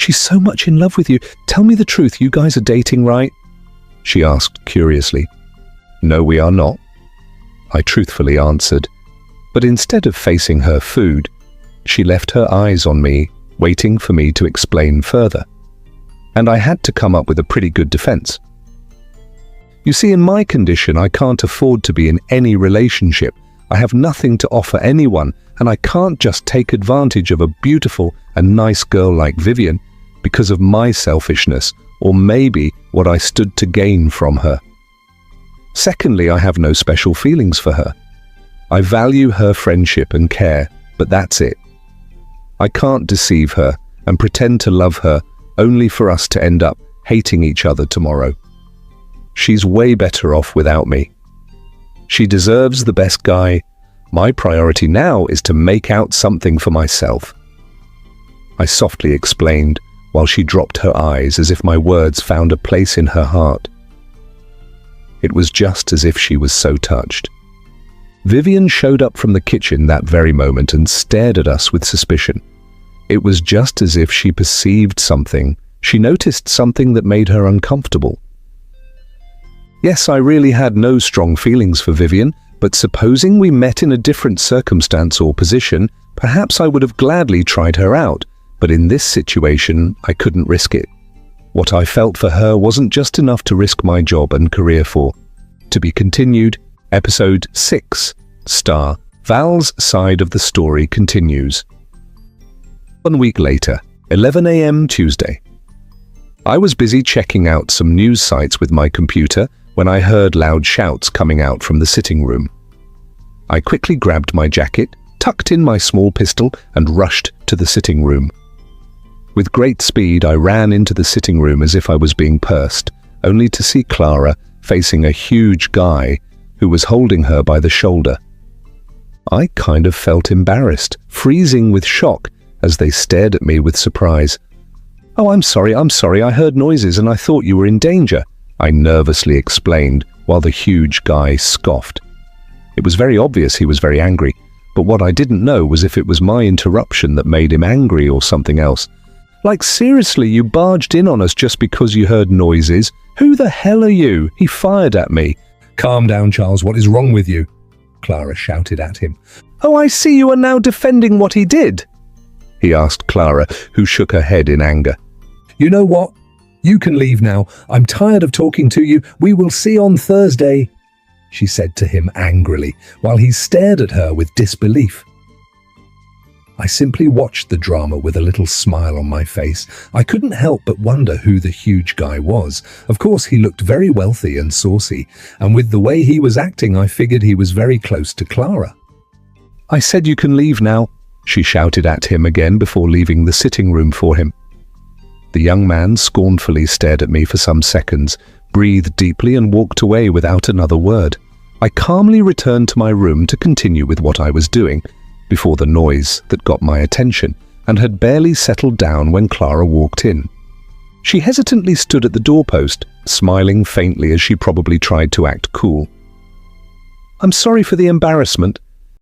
She's so much in love with you. Tell me the truth, you guys are dating, right? She asked curiously. No, we are not, I truthfully answered. But instead of facing her food, she left her eyes on me, waiting for me to explain further. And I had to come up with a pretty good defense. You see, in my condition, I can't afford to be in any relationship. I have nothing to offer anyone, and I can't just take advantage of a beautiful and nice girl like Vivian because of my selfishness, or maybe what I stood to gain from her. Secondly, I have no special feelings for her. I value her friendship and care, but that's it. I can't deceive her and pretend to love her only for us to end up hating each other tomorrow. She's way better off without me. She deserves the best guy. My priority now is to make out something for myself. I softly explained, while she dropped her eyes as if my words found a place in her heart. It was just as if she was so touched. Vivian showed up from the kitchen that very moment and stared at us with suspicion. It was just as if she perceived something. She noticed something that made her uncomfortable. Yes, I really had no strong feelings for Vivian, but supposing we met in a different circumstance or position, perhaps I would have gladly tried her out, but in this situation, I couldn't risk it. What I felt for her wasn't just enough to risk my job and career for. To be continued, Episode 6, Star. Val's side of the story continues. 1 week later, 11 a.m. Tuesday. I was busy checking out some news sites with my computer when I heard loud shouts coming out from the sitting room. I quickly grabbed my jacket, tucked in my small pistol, and rushed to the sitting room. With great speed, I ran into the sitting room as if I was being pursed, only to see Clara facing a huge guy who was holding her by the shoulder. I kind of felt embarrassed, freezing with shock as they stared at me with surprise. "Oh, I'm sorry, I heard noises and I thought you were in danger," I nervously explained, while the huge guy scoffed. It was very obvious he was very angry, but what I didn't know was if it was my interruption that made him angry or something else. "Like, seriously, you barged in on us just because you heard noises? Who the hell are you?" He fired at me. "Calm down, Charles, what is wrong with you?" Clara shouted at him. "Oh, I see you are now defending what he did," he asked Clara, who shook her head in anger. "You know what? You can leave now. I'm tired of talking to you. We will see on Thursday," she said to him angrily, while he stared at her with disbelief. I simply watched the drama with a little smile on my face. I couldn't help but wonder who the huge guy was. Of course, he looked very wealthy and saucy, and with the way he was acting, I figured he was very close to Clara. "I said you can leave now," she shouted at him again before leaving the sitting room for him. The young man scornfully stared at me for some seconds, breathed deeply and walked away without another word. I calmly returned to my room to continue with what I was doing, before the noise that got my attention, and had barely settled down when Clara walked in. She hesitantly stood at the doorpost, smiling faintly as she probably tried to act cool. "I'm sorry for the embarrassment,"